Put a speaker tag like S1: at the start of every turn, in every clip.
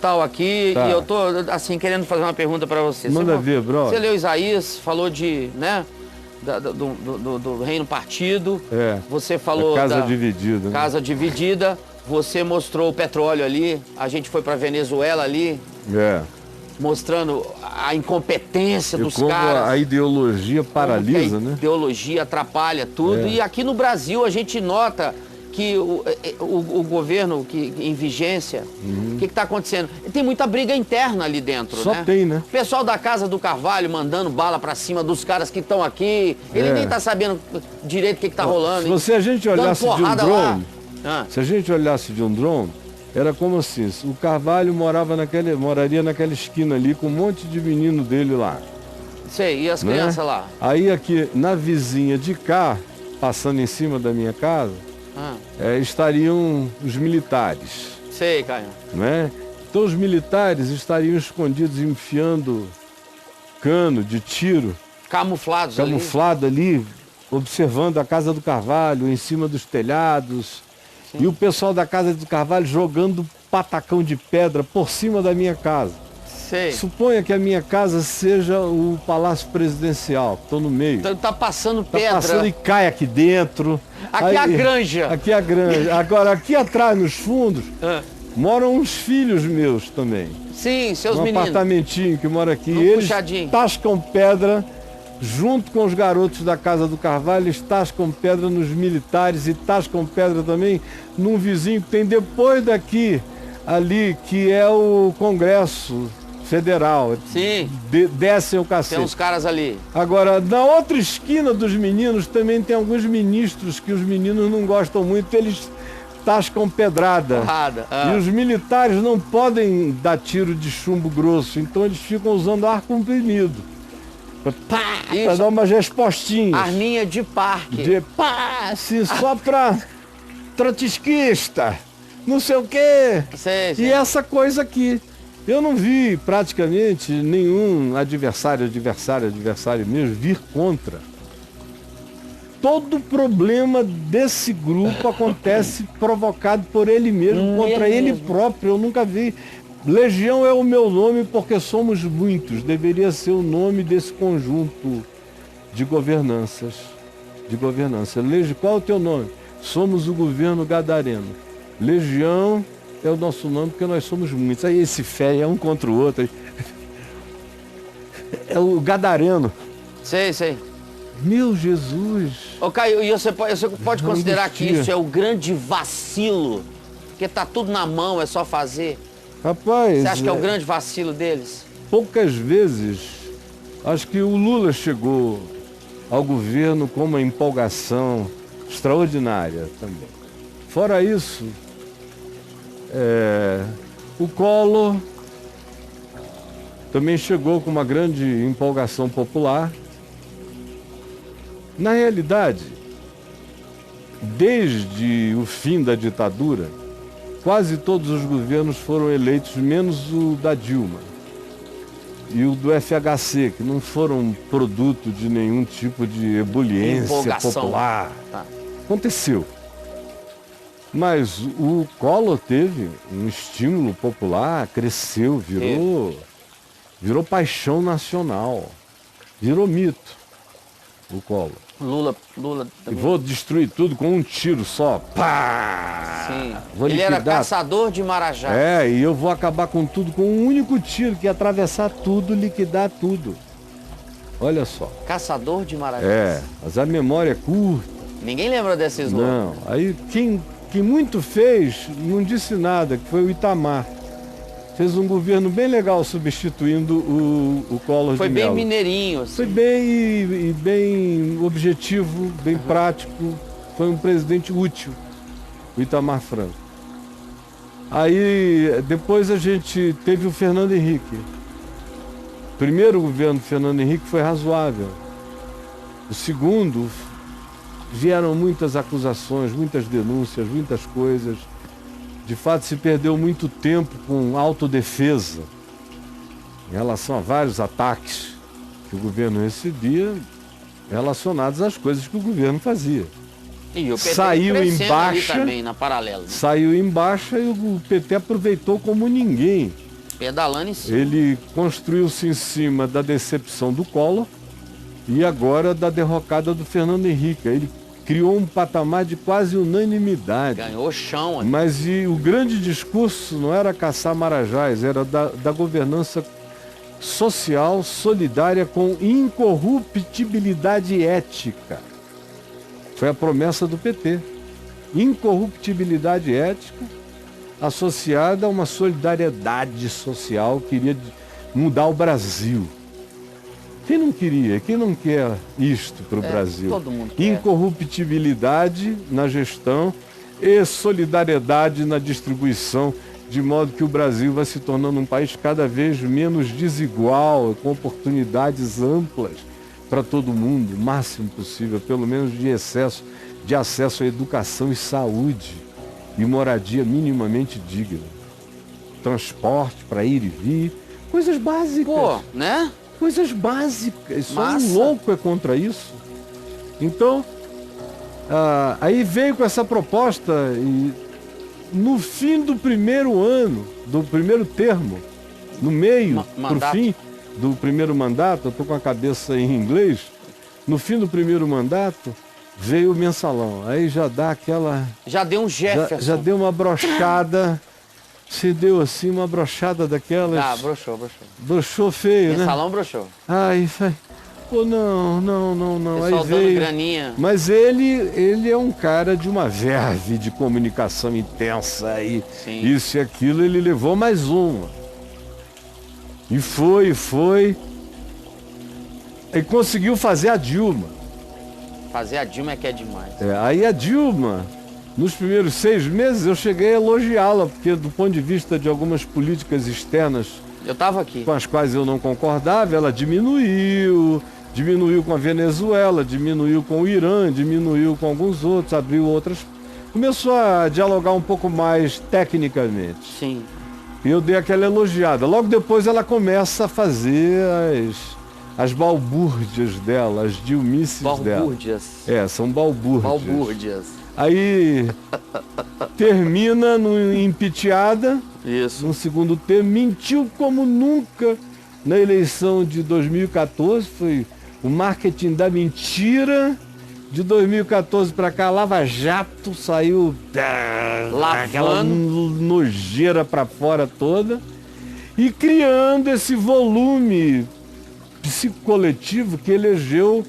S1: Tal aqui,
S2: Tá.
S1: e eu tô, assim, querendo fazer uma pergunta para você.
S2: Manda ver, brother.
S1: Você leu Isaías, falou de, né, do reino partido.
S2: É.
S1: Você falou
S2: Casa
S1: da
S2: dividida. Né?
S1: casa dividida. Você mostrou o petróleo ali. A gente foi para Venezuela ali, mostrando a incompetência dos
S2: como
S1: caras.
S2: a ideologia paralisa,
S1: como que a
S2: né?
S1: ideologia atrapalha tudo.
S2: É.
S1: E aqui no Brasil a gente nota que o governo em vigência, o que está acontecendo? Tem muita briga interna ali dentro,
S2: Só
S1: né?
S2: tem, né?
S1: O pessoal da Casa do Carvalho mandando bala para cima dos caras que estão aqui. Ele nem tá sabendo direito o que está rolando.
S2: Se a gente olhasse de um drone, se a gente olhasse de um drone, era como assim, o Carvalho moraria naquela esquina ali com um monte de menino dele lá.
S1: Sei, e as crianças lá?
S2: Aí aqui, na vizinha de cá, passando em cima da minha casa, estariam os militares.
S1: Sei, Caio.
S2: Né? Então os militares estariam escondidos, enfiando cano de tiro. Camuflado ali, observando a Casa do Carvalho, em cima dos telhados. Sim. E o pessoal da Casa do Carvalho jogando patacão de pedra por cima da minha casa.
S1: Sei.
S2: Suponha que a minha casa seja o Palácio Presidencial, estou no meio.
S1: Então tá passando pedra.
S2: Tá passando e cai aqui dentro.
S1: Aqui é a granja.
S2: Aqui é a granja. Agora, aqui atrás, nos fundos, moram uns filhos meus também.
S1: Sim, seus meninos.
S2: Um apartamentinho que mora aqui. Eles tascam pedra, junto com os garotos da Casa do Carvalho, eles tascam pedra nos militares e tascam pedra também num vizinho que tem depois daqui, ali, que é o Congresso Federal.
S1: Sim.
S2: Descem o cacete.
S1: Tem uns caras ali.
S2: Agora, na outra esquina dos meninos, também tem alguns ministros que os meninos não gostam muito, eles tascam pedrada. E os militares não podem dar tiro de chumbo grosso, então eles ficam usando ar comprimido. Para dar umas respostinhas.
S1: Arminha de parque.
S2: Assim, só pra trotskista, não sei o quê.
S1: Sei.
S2: E essa coisa aqui. Eu não vi praticamente nenhum adversário mesmo vir contra. Todo problema desse grupo acontece provocado por ele mesmo, contra ele próprio. Eu nunca vi. Legião é o meu nome porque somos muitos. Deveria ser o nome desse conjunto de governanças. Qual é o teu nome? Somos o governo gadareno. Legião é o nosso nome porque nós somos muitos. Aí esse fé é um contra o outro. É o gadareno.
S1: Sei.
S2: Meu Jesus.
S1: Ô Caio, e você pode considerar que isso é o grande vacilo? Porque tá tudo na mão, é só fazer.
S2: Rapaz...
S1: Você acha que é o grande vacilo deles?
S2: Poucas vezes, acho que o Lula chegou ao governo com uma empolgação extraordinária também. Fora isso, o Collor também chegou com uma grande empolgação popular. Na realidade, desde o fim da ditadura, quase todos os governos foram eleitos, menos o da Dilma e o do FHC, que não foram produto de nenhum tipo de ebuliência popular. Aconteceu. Mas o Collor teve um estímulo popular, cresceu, virou paixão nacional, virou mito, o Collor.
S1: Lula também.
S2: Vou destruir tudo com um tiro só. Pá!
S1: Sim.
S2: Vou
S1: Ele
S2: liquidar.
S1: era caçador de marajá.
S2: E eu vou acabar com tudo com um único tiro, que é atravessar tudo, liquidar tudo. Olha só.
S1: Caçador de marajá.
S2: Mas a memória é curta.
S1: Ninguém lembra desses nomes.
S2: Não. Aí quem muito fez, não disse nada, que foi o Itamar. Fez um governo bem legal substituindo o Collor de Mello.
S1: Foi bem mineirinho. Assim.
S2: Foi bem objetivo, bem prático. Foi um presidente útil, o Itamar Franco. Aí depois a gente teve o Fernando Henrique. O primeiro governo do Fernando Henrique foi razoável. O segundo, vieram muitas acusações, muitas denúncias, muitas coisas. De fato, se perdeu muito tempo com autodefesa em relação a vários ataques que o governo recebia relacionados às coisas que o governo fazia.
S1: E o PT
S2: saiu em baixa
S1: também, na paralela.
S2: Saiu em baixa e o PT aproveitou como ninguém
S1: Pedalando em cima.
S2: Ele construiu-se em cima da decepção do Collor e agora da derrocada do Fernando Henrique. Ele criou um patamar de quase unanimidade.
S1: Ganhou chão.
S2: Mas o grande discurso não era caçar marajás, era da governança social, solidária, com incorruptibilidade ética. Foi a promessa do PT. Incorruptibilidade ética associada a uma solidariedade social, queria mudar o Brasil. Quem não queria? Quem não quer isto para o Brasil?
S1: Todo mundo quer.
S2: Incorruptibilidade na gestão e solidariedade na distribuição, de modo que o Brasil vai se tornando um país cada vez menos desigual, com oportunidades amplas para todo mundo, o máximo possível, pelo menos de acesso à educação e saúde e moradia minimamente digna. Transporte para ir e vir, coisas básicas.
S1: Pô, né?
S2: Coisas básicas, só
S1: Massa.
S2: um louco é contra isso. Então, aí veio com essa proposta e no fim do primeiro ano, do primeiro termo, no meio, pro fim do primeiro mandato, eu estou com a cabeça em inglês, no fim do primeiro mandato, veio o mensalão. Aí já dá aquela...
S1: Já deu um Jefferson.
S2: Já deu uma brochada. Se deu assim uma brochada daquelas.
S1: Ah, broxou.
S2: Broxou feio, né?
S1: Mensalão broxou.
S2: Ai, pô, não.
S1: Pessoal
S2: Aí
S1: dando
S2: veio.
S1: graninha.
S2: Mas ele é um cara de uma verve de comunicação intensa e
S1: Sim.
S2: isso e aquilo, ele levou mais uma. E foi. E conseguiu fazer a Dilma.
S1: Fazer a Dilma é que é demais.
S2: Aí a Dilma, nos primeiros 6 meses, eu cheguei a elogiá-la, porque do ponto de vista de algumas políticas externas
S1: Eu tava aqui.
S2: com as quais eu não concordava, ela diminuiu com a Venezuela, diminuiu com o Irã, diminuiu com alguns outros, abriu outras. Começou a dialogar um pouco mais tecnicamente.
S1: Sim.
S2: E eu dei aquela elogiada. Logo depois ela começa a fazer as balbúrdias dela, as dilmices dela.
S1: Balbúrdias.
S2: São balbúrdias.
S1: Balbúrdias.
S2: Aí termina em piteada,
S1: Isso.
S2: no segundo termo, mentiu como nunca na eleição de 2014, foi o marketing da mentira. De 2014 para cá, Lava Jato saiu aquela nojeira para fora toda e criando esse volume psicoletivo que elegeu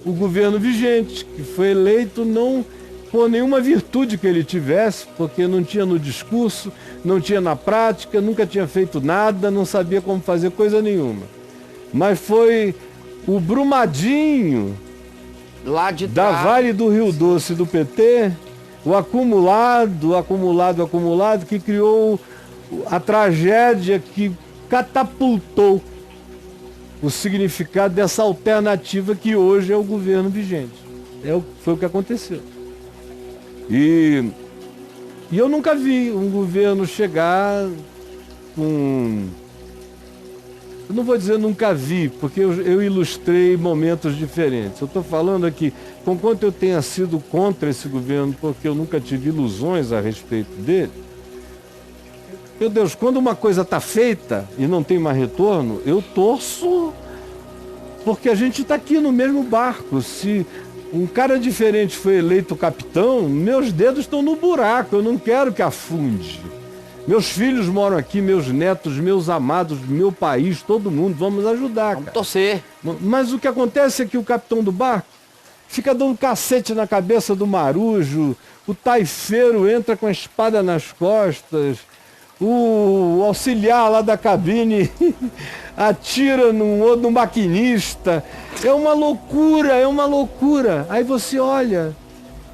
S2: o governo vigente, que foi eleito não por nenhuma virtude que ele tivesse, porque não tinha no discurso, não tinha na prática, nunca tinha feito nada, não sabia como fazer coisa nenhuma. Mas foi o Brumadinho
S1: Lá de
S2: da
S1: trás.
S2: Vale do Rio Doce do PT, o acumulado, que criou a tragédia que catapultou o significado dessa alternativa que hoje é o governo vigente. Foi o que aconteceu. E eu nunca vi um governo chegar com... Eu não vou dizer nunca vi, porque eu ilustrei momentos diferentes. Eu estou falando aqui, conquanto eu tenha sido contra esse governo, porque eu nunca tive ilusões a respeito dele, meu Deus, quando uma coisa está feita e não tem mais retorno, eu torço, porque a gente está aqui no mesmo barco. Se um cara diferente foi eleito capitão, meus dedos estão no buraco, eu não quero que afunde. Meus filhos moram aqui, meus netos, meus amados, meu país, todo mundo, vamos ajudar,
S1: Vamos
S2: cara.
S1: torcer.
S2: Mas o que acontece é que o capitão do barco fica dando cacete na cabeça do marujo, o taifeiro entra com a espada nas costas, o auxiliar lá da cabine atira no maquinista. É uma loucura. Aí você olha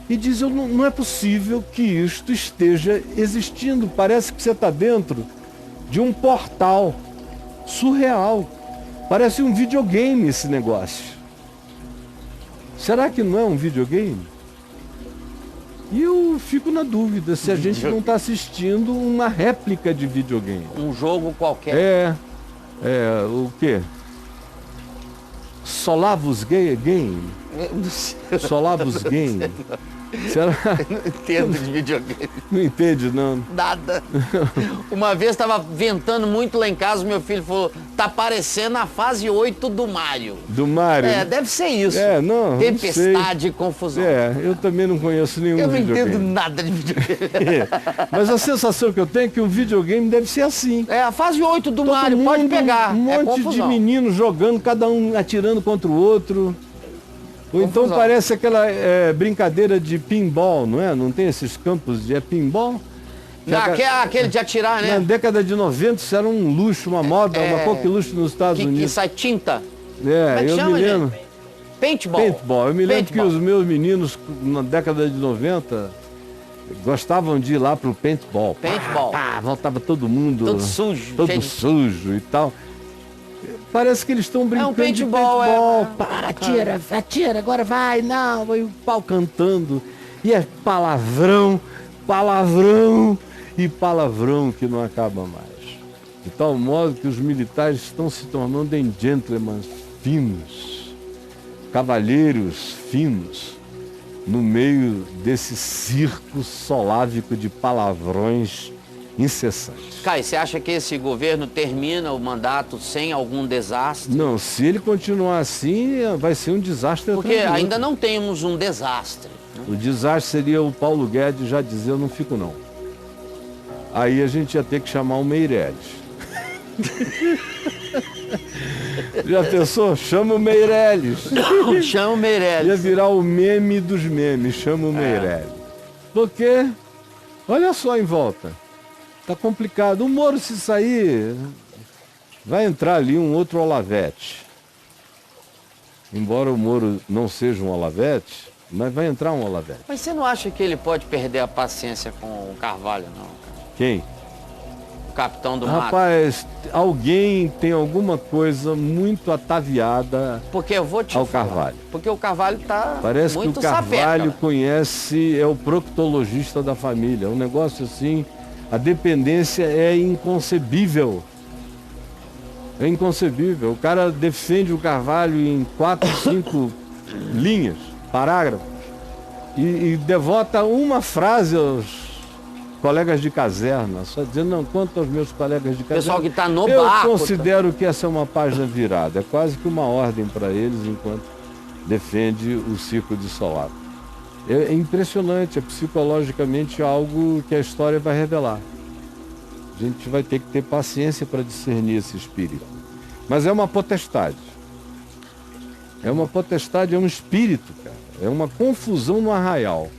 S2: e diz, não é possível que isto esteja existindo. Parece que você está dentro de um portal surreal. Parece um videogame esse negócio. Será que não é um videogame? E eu fico na dúvida se a gente não está assistindo uma réplica de videogame.
S1: Um jogo qualquer.
S2: O quê? Solavos Game? Solavos Game.
S1: Não entendo de videogame.
S2: Não entende, não.
S1: Nada. Uma vez estava ventando muito lá em casa, meu filho falou, tá parecendo a fase 8 do Mario.
S2: Do Mario?
S1: É, deve ser isso.
S2: Não
S1: Tempestade e
S2: sei.
S1: confusão.
S2: Eu também não conheço nenhum
S1: Eu não
S2: videogame.
S1: entendo nada de videogame.
S2: Mas a sensação que eu tenho é que um videogame deve ser assim.
S1: É, a fase 8 do
S2: Todo
S1: Mario,
S2: mundo,
S1: pode pegar.
S2: Um monte de meninos jogando, cada um atirando contra o outro. Ou então parece aquela brincadeira de pinball, não é? Não tem esses campos de pinball?
S1: Aquele de atirar, né?
S2: Na década de 90 isso era um luxo, uma moda, uma coqueluche nos Estados Unidos.
S1: Que sai tinta.
S2: Eu
S1: chama,
S2: me lembro.
S1: Gente? Paintball.
S2: Paintball. Eu me lembro que os meus meninos, na década de 90, gostavam de ir lá pro paintball.
S1: Paintball.
S2: Voltava todo mundo.
S1: Todo sujo.
S2: Todo sujo e tal. Parece que eles estão brincando
S1: de paintball.
S2: Atira, agora vai, não. E o pau cantando. E é palavrão e palavrão que não acaba mais. De tal modo que os militares estão se tornando em gentlemen finos, cavalheiros finos, no meio desse circo solávico de palavrões incessantes.
S1: Caio, você acha que esse governo termina o mandato sem algum desastre?
S2: Não, se ele continuar assim, vai ser um desastre.
S1: Porque ainda não temos um desastre. Né?
S2: O desastre seria o Paulo Guedes já dizer, eu não fico não. Aí a gente ia ter que chamar o Meirelles. Já pensou? Chama o Meirelles.
S1: Chama o Meirelles.
S2: Ia virar o meme dos memes, chama o Meirelles. Porque, olha só em volta. Tá complicado. O Moro, se sair, vai entrar ali um outro Olavete. Embora o Moro não seja um Olavete, mas vai entrar um Olavete.
S1: Mas você não acha que ele pode perder a paciência com o Carvalho, não? Cara?
S2: Quem?
S1: O capitão do mato.
S2: Rapaz, alguém tem alguma coisa muito ataviada
S1: porque eu vou te
S2: ao
S1: falar,
S2: Carvalho.
S1: Porque o Carvalho tá
S2: Parece
S1: muito
S2: que o Carvalho
S1: sapeca.
S2: conhece, é o proctologista da família. É um negócio assim, a dependência é inconcebível. É inconcebível. O cara defende o Carvalho em 4, 5 linhas, parágrafos, e devota uma frase aos colegas de caserna, só dizendo, não, quanto aos meus colegas de caserna.
S1: Pessoal que está no
S2: eu
S1: barco.
S2: Eu considero que essa é uma página virada, é quase que uma ordem para eles enquanto defende o ciclo de Solado. É impressionante, é psicologicamente algo que a história vai revelar. A gente vai ter que ter paciência para discernir esse espírito. Mas é uma potestade. É uma potestade, é um espírito, cara. É uma confusão no arraial.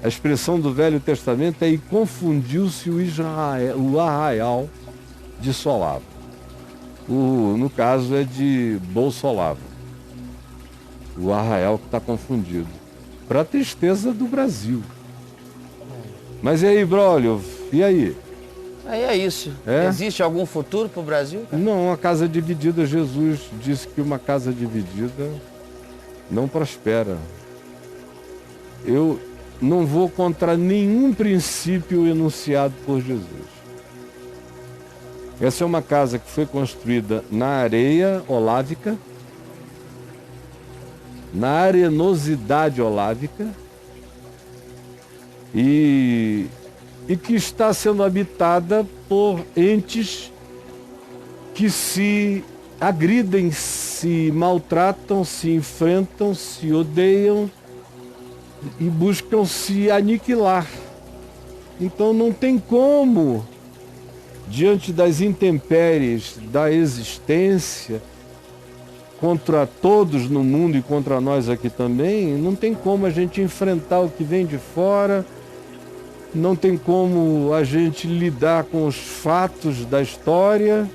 S2: A expressão do Velho Testamento é: e confundiu-se o arraial de Solavo. No caso é de Bolsolavo. O arraial que está confundido. Para a tristeza do Brasil. Mas e aí, Brolio? E aí?
S1: Aí é isso. Existe algum futuro para o Brasil? Cara?
S2: Não, uma casa dividida, Jesus disse que uma casa dividida não prospera. Eu não vou contra nenhum princípio enunciado por Jesus. Essa é uma casa que foi construída na areia olávica, na arenosidade olávica, e que está sendo habitada por entes que se agridem, se maltratam, se enfrentam, se odeiam e buscam se aniquilar. Então não tem como, diante das intempéries da existência, contra todos no mundo e contra nós aqui também, não tem como a gente enfrentar o que vem de fora, não tem como a gente lidar com os fatos da história.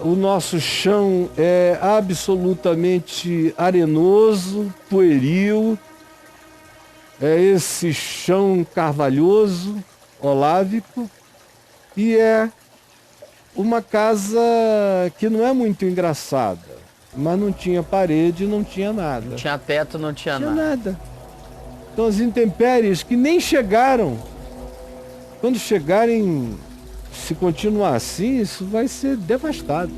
S2: O nosso chão é absolutamente arenoso, pueril, é esse chão carvalhoso, olávico, e é uma casa que não é muito engraçada, mas não tinha parede, não tinha nada.
S1: Não tinha teto, não tinha
S2: nada. Então as intempéries que nem chegaram, quando chegarem, se continuar assim, isso vai ser devastado.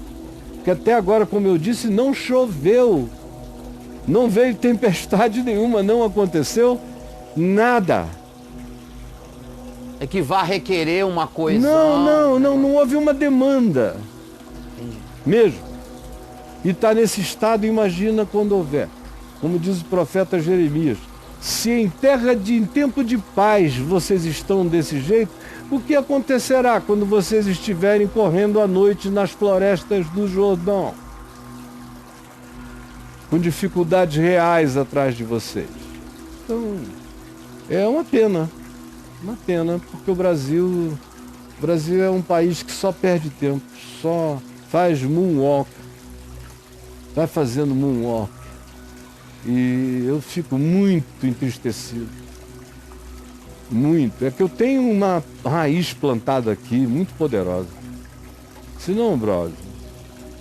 S2: Porque até agora, como eu disse, não choveu, não veio tempestade nenhuma, não aconteceu. Nada.
S1: É que vai requerer uma coisa.
S2: Não houve uma demanda. Mesmo. E está nesse estado, imagina quando houver. Como diz o profeta Jeremias, se em tempo de paz vocês estão desse jeito, o que acontecerá quando vocês estiverem correndo à noite nas florestas do Jordão? Com dificuldades reais atrás de vocês. Então, é uma pena, porque o Brasil é um país que só perde tempo, só faz moonwalk, vai fazendo moonwalk. E eu fico muito entristecido. Muito. É que eu tenho uma raiz plantada aqui, muito poderosa. Se não, brother,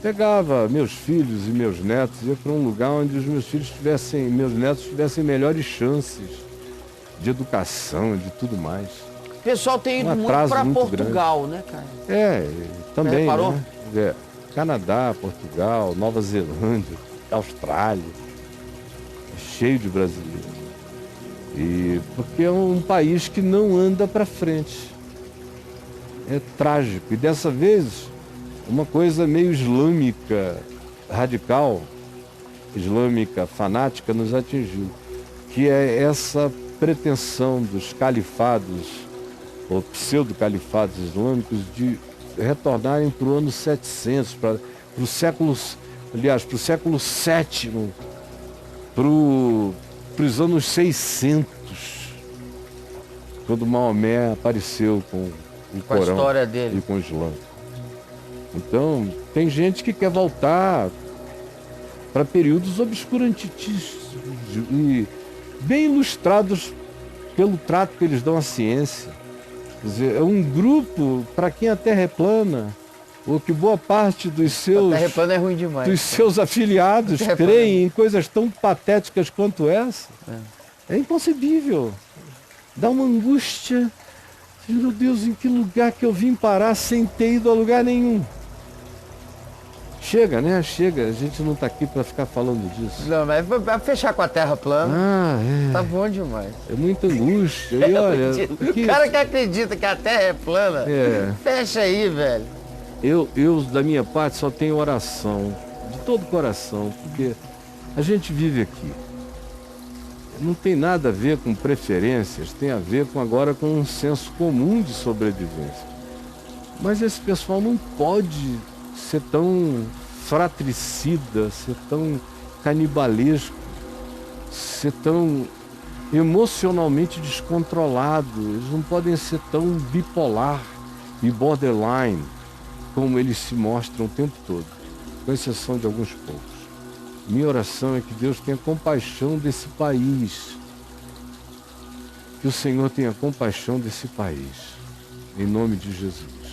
S2: pegava meus filhos e meus netos, ia para um lugar onde os meus netos tivessem melhores chances de educação, de tudo mais.
S1: O pessoal tem ido muito para Portugal, grande, né, cara?
S2: Também,
S1: reparou?
S2: Né? Canadá, Portugal, Nova Zelândia, Austrália, cheio de brasileiros. E porque é um país que não anda para frente. É trágico. E dessa vez, uma coisa meio islâmica, radical, islâmica, fanática, nos atingiu. Que é essa pretensão dos califados, ou pseudo-califados islâmicos, de retornarem para o ano 700, para o século VII, para os anos 600, quando Maomé apareceu com o Corão,
S1: a história dele,
S2: e com o Islã. Então, tem gente que quer voltar para períodos obscurantistas e bem ilustrados pelo trato que eles dão à ciência. Quer dizer, é um grupo para quem a Terra é plana, ou que boa parte dos seus,
S1: a Terra é plana é ruim demais,
S2: dos seus afiliados creem em coisas tão patéticas quanto essa. É inconcebível. Dá uma angústia. Meu Deus, em que lugar que eu vim parar sem ter ido a lugar nenhum? Chega, né? Chega. A gente não está aqui para ficar falando disso.
S1: Não, mas vai fechar com a Terra plana. Tá bom demais.
S2: É muita angústia. E olha,
S1: o cara que acredita que a Terra é plana, fecha aí, velho.
S2: Eu, da minha parte, só tenho oração, de todo coração, porque a gente vive aqui. Não tem nada a ver com preferências, tem a ver agora com um senso comum de sobrevivência. Mas esse pessoal não pode ser tão fratricida, ser tão canibalesco, ser tão emocionalmente descontrolado. Eles não podem ser tão bipolar e borderline como eles se mostram o tempo todo, com exceção de alguns poucos. Minha oração é que Deus tenha compaixão desse país, que o Senhor tenha compaixão desse país, em nome de Jesus.